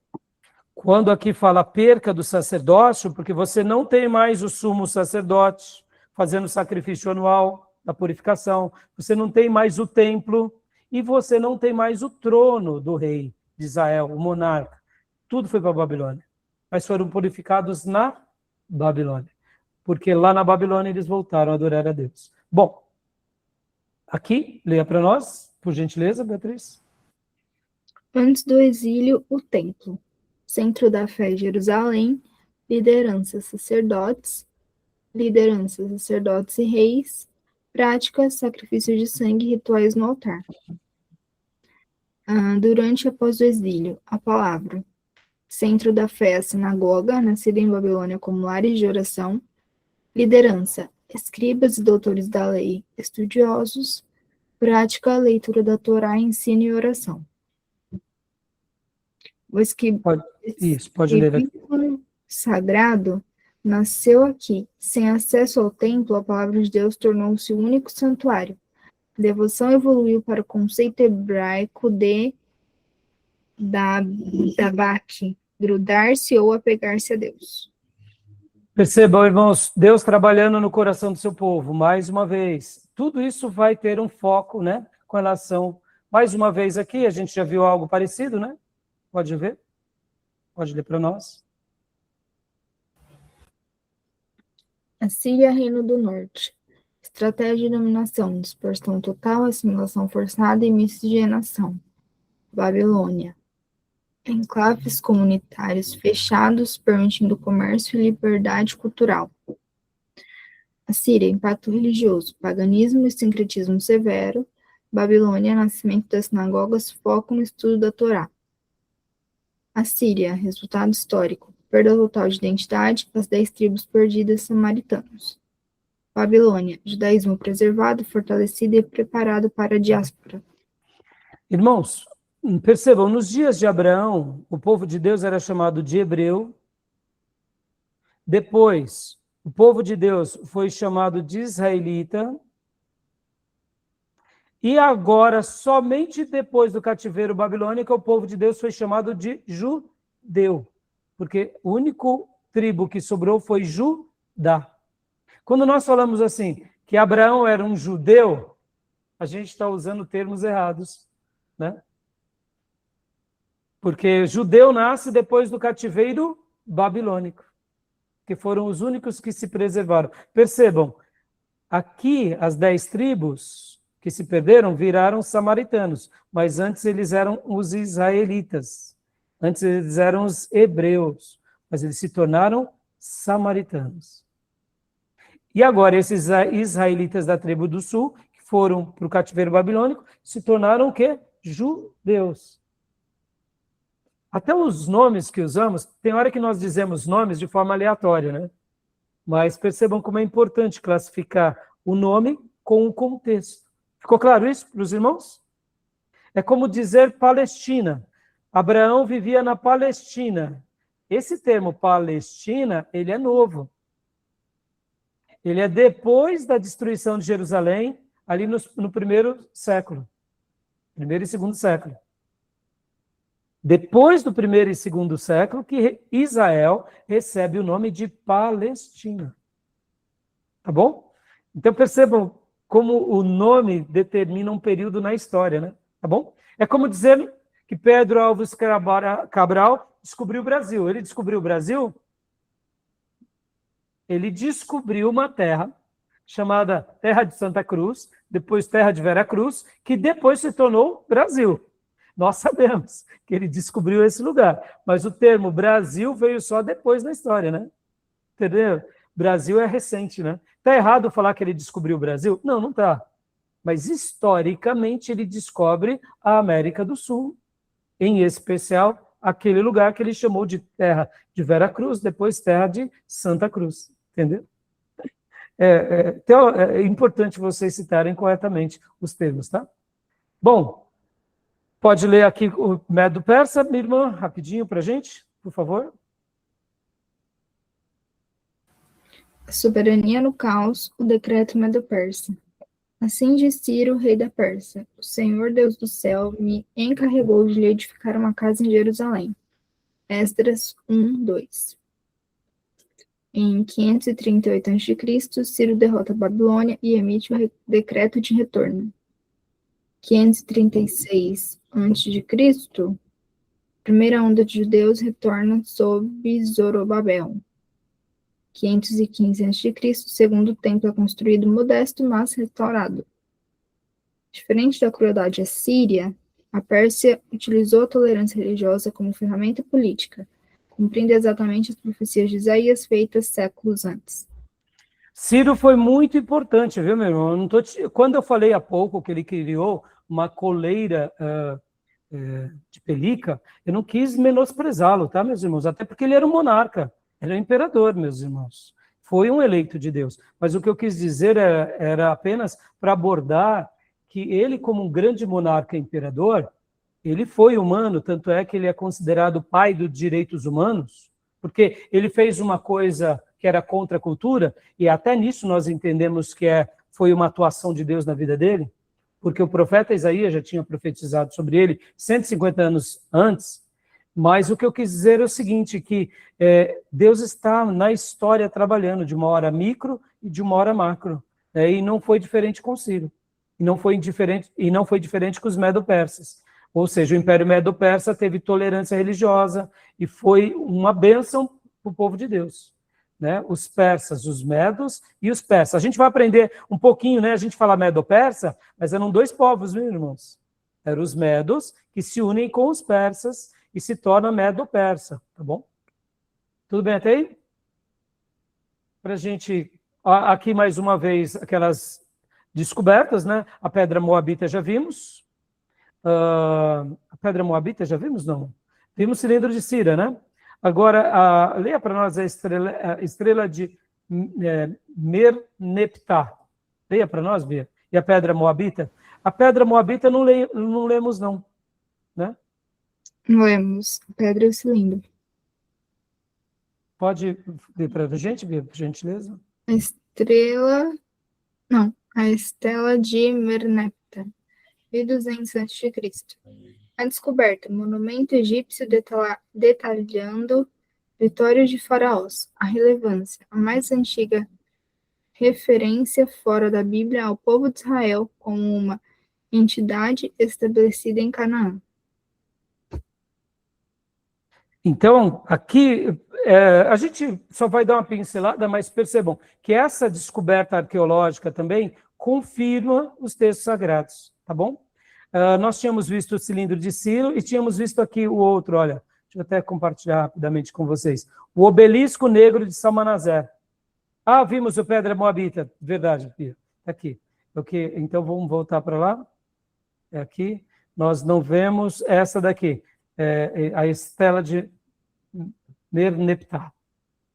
Quando aqui fala perca do sacerdócio, porque você não tem mais o sumo sacerdote fazendo sacrifício anual da purificação, você não tem mais o templo e você não tem mais o trono do rei de Israel, o monarca. Tudo foi para a Babilônia. Mas foram purificados na Babilônia. Porque lá na Babilônia eles voltaram a adorar a Deus. Bom, aqui, leia para nós, por gentileza, Beatriz. Antes do exílio, o templo. Centro da fé em Jerusalém, liderança sacerdotes e reis, práticas, sacrifício de sangue e rituais no altar. Durante e após o exílio, a palavra. Centro da fé, a sinagoga, nascida em Babilônia como lares de oração. Liderança, escribas e doutores da lei, estudiosos. Prática, leitura da Torá, ensino e oração. Pode ler aqui. O escribículo sagrado nasceu aqui. Sem acesso ao templo, a palavra de Deus tornou-se o único santuário. A devoção evoluiu para o conceito hebraico de dabak, grudar-se ou apegar-se a Deus. Percebam, irmãos, Deus trabalhando no coração do seu povo, mais uma vez. Tudo isso vai ter um foco, né, com relação... Mais uma vez aqui, a gente já viu algo parecido, né? Pode ver? Pode ler para nós. Assíria, Reino do Norte. Estratégia de dominação, dispersão total, assimilação forçada e miscigenação. Babilônia. Enclaves comunitários fechados, permitindo comércio e liberdade cultural. Assíria, impacto religioso, paganismo e sincretismo severo. Babilônia, nascimento das sinagogas, foco no estudo da Torá. Assíria, resultado histórico, perda total de identidade, as 10 tribos perdidas samaritanos. Babilônia, judaísmo preservado, fortalecido e preparado para a diáspora. Irmãos, percebam, nos dias de Abraão, o povo de Deus era chamado de hebreu. Depois, o povo de Deus foi chamado de israelita. E agora, somente depois do cativeiro babilônico, o povo de Deus foi chamado de judeu. Porque o único tribo que sobrou foi Judá. Quando nós falamos assim, que Abraão era um judeu, a gente está usando termos errados, né? Porque judeu nasce depois do cativeiro babilônico, que foram os únicos que se preservaram. Percebam, aqui as 10 tribos que se perderam viraram samaritanos, mas antes eles eram os israelitas, antes eles eram os hebreus, mas eles se tornaram samaritanos. E agora esses israelitas da tribo do sul, que foram para o cativeiro babilônico, se tornaram o quê? Judeus. Até os nomes que usamos, tem hora que nós dizemos nomes de forma aleatória, né? Mas percebam como é importante classificar o nome com o contexto. Ficou claro isso para os irmãos? É como dizer Palestina. Abraão vivia na Palestina. Esse termo Palestina, ele é novo. Ele é depois da destruição de Jerusalém, ali no primeiro século. Primeiro e segundo século. depois do primeiro e segundo século, que Israel recebe o nome de Palestina. Tá bom? Então percebam como o nome determina um período na história, né? Tá bom? É como dizer que Pedro Alves Cabral descobriu o Brasil. Ele descobriu o Brasil? Ele descobriu uma terra chamada Terra de Santa Cruz, depois Terra de Vera Cruz, que depois se tornou Brasil. Nós sabemos que ele descobriu esse lugar, mas o termo Brasil veio só depois na história, né? Entendeu? Brasil é recente, né? Está errado falar que ele descobriu o Brasil? Não, não está. Mas historicamente ele descobre a América do Sul, em especial aquele lugar que ele chamou de Terra de Vera Cruz, depois Terra de Santa Cruz. Entendeu? Então, é importante vocês citarem corretamente os termos, tá? Bom, pode ler aqui o Medo-Persa, minha irmã, rapidinho para a gente, por favor. A soberania no caos, o decreto Medo-Persa. Assim diz Ciro, rei da Pérsia: o Senhor Deus do céu me encarregou de lhe edificar uma casa em Jerusalém. Esdras 1:2. Em 538 a.C., Ciro derrota a Babilônia e emite o decreto de retorno. 536 a.C., primeira onda de judeus retorna sob Zorobabel. 515 a.C., segundo templo é construído modesto, mas restaurado. Diferente da crueldade assíria, a Pérsia utilizou a tolerância religiosa como ferramenta política, cumprindo exatamente as profecias de Isaías feitas séculos antes. Ciro foi muito importante, viu, meu irmão? Quando eu falei há pouco que ele criou uma coleira de pelica, eu não quis menosprezá-lo, tá, meus irmãos? Até porque ele era um monarca, ele era um imperador, meus irmãos. Foi um eleito de Deus. Mas o que eu quis dizer era apenas para abordar que ele, como um grande monarca e imperador, ele foi humano, tanto é que ele é considerado pai dos direitos humanos, porque ele fez uma coisa que era contra a cultura, e até nisso nós entendemos que foi uma atuação de Deus na vida dele, porque o profeta Isaías já tinha profetizado sobre ele 150 anos antes, mas o que eu quis dizer é o seguinte, que Deus está na história trabalhando de uma hora micro e de uma hora macro, e não foi diferente com Ciro, e não foi diferente com os medo-persas. Ou seja, o Império Medo-Persa teve tolerância religiosa e foi uma bênção para o povo de Deus. Né? Os persas, os medos e os persas. A gente vai aprender um pouquinho, né? A gente fala medo-persa, mas eram dois povos, viu, irmãos? Eram os medos que se unem com os persas e se torna medo-persa, tá bom? Tudo bem até aí? Para a gente, aqui mais uma vez, aquelas descobertas, né? A pedra moabita já vimos. A pedra moabita, já vimos? Não. Vimos o cilindro de Cira, né? Agora, leia para nós a estrela de Merneptah. Leia para nós, Bia. E a pedra moabita? A pedra moabita não lemos, não. Né? Não lemos. A pedra e o cilindro. Pode ler para a gente, Bia, por gentileza? A estela de Merneptah. 1200 a.C. A descoberta, monumento egípcio detalhando vitórias de faraós. A relevância, a mais antiga referência fora da Bíblia ao povo de Israel como uma entidade estabelecida em Canaã. Então, aqui, a gente só vai dar uma pincelada, mas percebam que essa descoberta arqueológica também confirma os textos sagrados, tá bom? Nós tínhamos visto o cilindro de Ciro e tínhamos visto aqui o outro, olha, deixa eu até compartilhar rapidamente com vocês. O obelisco negro de Salmanaser. Vimos o pedra moabita, verdade, Pia, aqui. Okay, então vamos voltar para lá. É aqui. Nós não vemos essa daqui, a estela de Merneptah,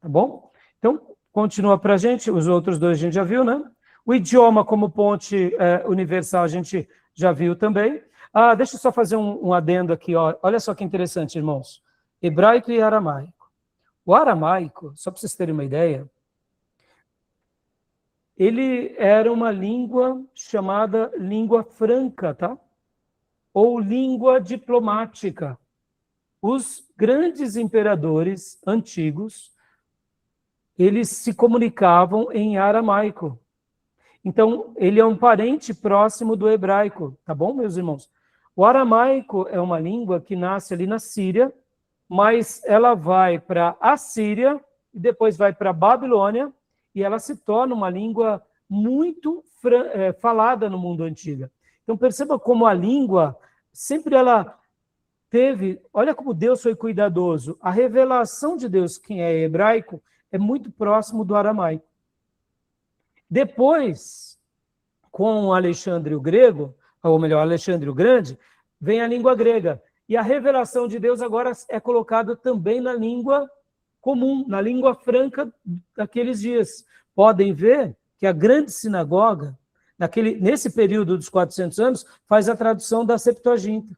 tá bom? Então, continua para a gente, os outros dois a gente já viu, né? O idioma como ponte universal a gente já viu também. Deixa eu só fazer um adendo aqui, ó. Olha só que interessante, irmãos. Hebraico e aramaico. O aramaico, só para vocês terem uma ideia, ele era uma língua chamada língua franca, tá? Ou língua diplomática. os grandes imperadores antigos, eles se comunicavam em aramaico. Então, ele é um parente próximo do hebraico, tá bom, meus irmãos? O aramaico é uma língua que nasce ali na Síria, mas ela vai para a Síria e depois vai para a Babilônia, e ela se torna uma língua muito falada no mundo antigo. Então, perceba como a língua, sempre ela teve... Olha como Deus foi cuidadoso. A revelação de Deus, quem é hebraico, é muito próximo do aramaico. Depois, com Alexandre o Grego, ou melhor, Alexandre o Grande, vem a língua grega. E a revelação de Deus agora é colocada também na língua comum, na língua franca daqueles dias. Podem ver que a grande sinagoga, nesse período dos 400 anos, faz a tradução da Septuaginta.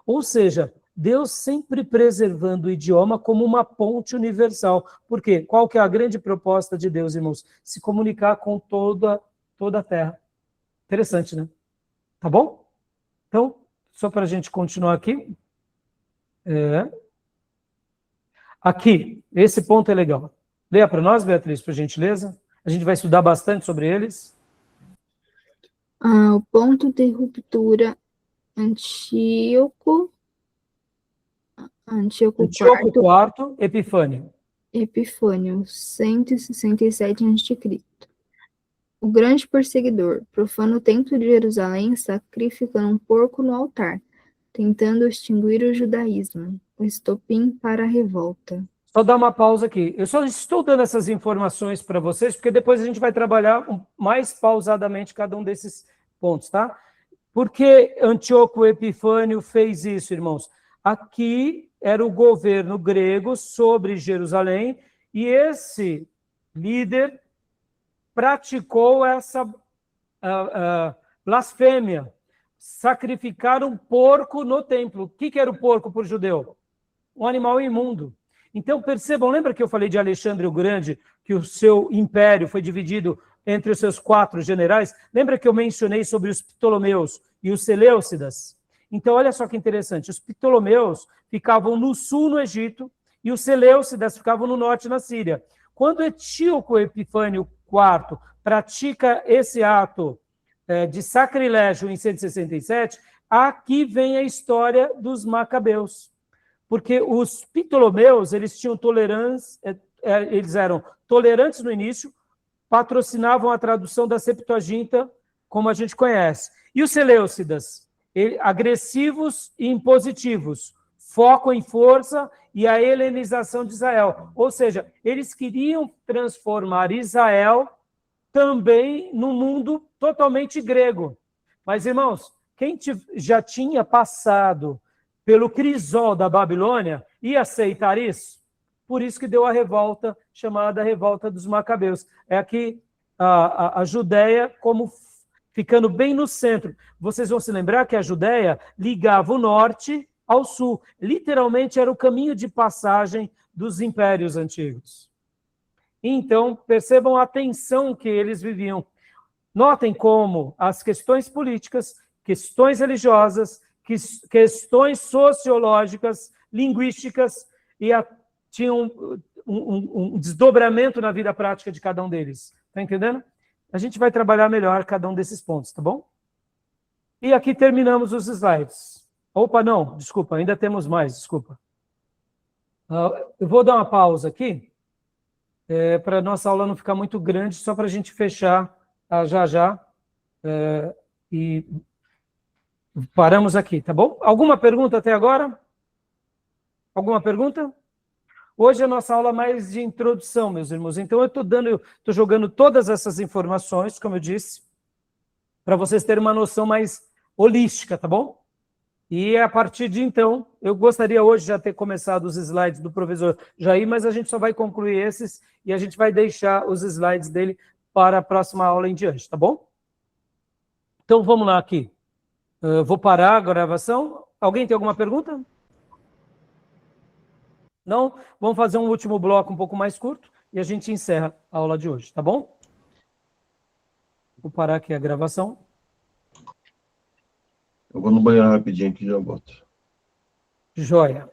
Ou seja, Deus sempre preservando o idioma como uma ponte universal. Por quê? Qual que é a grande proposta de Deus, irmãos? Se comunicar com toda a Terra. Interessante, né? Tá bom? Então, só para a gente continuar aqui. Aqui, esse ponto é legal. Leia para nós, Beatriz, por gentileza. A gente vai estudar bastante sobre eles. O ponto de ruptura Antíoco IV, Epifânio. Epifânio, 167 a.C. O grande perseguidor profana o templo de Jerusalém, sacrificando um porco no altar, tentando extinguir o judaísmo, o estopim para a revolta. Só dar uma pausa aqui. Eu só estou dando essas informações para vocês, porque depois a gente vai trabalhar mais pausadamente cada um desses pontos, tá? Por que Antíoco Epifânio fez isso, irmãos? Aqui era o governo grego sobre Jerusalém, e esse líder praticou essa blasfêmia, sacrificar um porco no templo. O que era o porco por judeu? Um animal imundo. Então, percebam, lembra que eu falei de Alexandre o Grande, que o seu império foi dividido entre os seus 4 generais? Lembra que eu mencionei sobre os Ptolomeus e os Seleucidas? Então, olha só que interessante, os Ptolomeus ficavam no sul, no Egito, e os Seleucidas ficavam no norte, na Síria. Quando Antíoco Epifânio IV pratica esse ato de sacrilégio em 167, aqui vem a história dos Macabeus. Porque os Ptolomeus, eles tinham tolerância, eles eram tolerantes no início, patrocinavam a tradução da Septuaginta, como a gente conhece. E os Seleucidas, agressivos e impositivos, foco em força e a helenização de Israel. Ou seja, eles queriam transformar Israel também num mundo totalmente grego. Mas, irmãos, quem já tinha passado pelo crisol da Babilônia ia aceitar isso? Por isso que deu a revolta, chamada Revolta dos Macabeus. É aqui a Judéia como ficando bem no centro. Vocês vão se lembrar que a Judéia ligava o norte ao sul. Literalmente era o caminho de passagem dos impérios antigos. Então, percebam a tensão que eles viviam. Notem como as questões políticas, questões religiosas, questões sociológicas, linguísticas, tinham um desdobramento na vida prática de cada um deles. Está entendendo? A gente vai trabalhar melhor cada um desses pontos, tá bom? E aqui terminamos os slides. Opa, não, desculpa, ainda temos mais, desculpa. Eu vou dar uma pausa aqui, para a nossa aula não ficar muito grande, só para a gente fechar já. E paramos aqui, tá bom? Alguma pergunta até agora? Alguma pergunta? Hoje a nossa aula é mais de introdução, meus irmãos. Então eu estou jogando todas essas informações, como eu disse, para vocês terem uma noção mais holística, tá bom? E a partir de então, eu gostaria hoje já ter começado os slides do professor Jair, mas a gente só vai concluir esses e a gente vai deixar os slides dele para a próxima aula em diante, tá bom? Então vamos lá aqui. Vou parar a gravação. Alguém tem alguma pergunta? Não? Vamos fazer um último bloco um pouco mais curto e a gente encerra a aula de hoje, tá bom? Vou parar aqui a gravação. Eu vou no banheiro rapidinho aqui e já volto. Joia.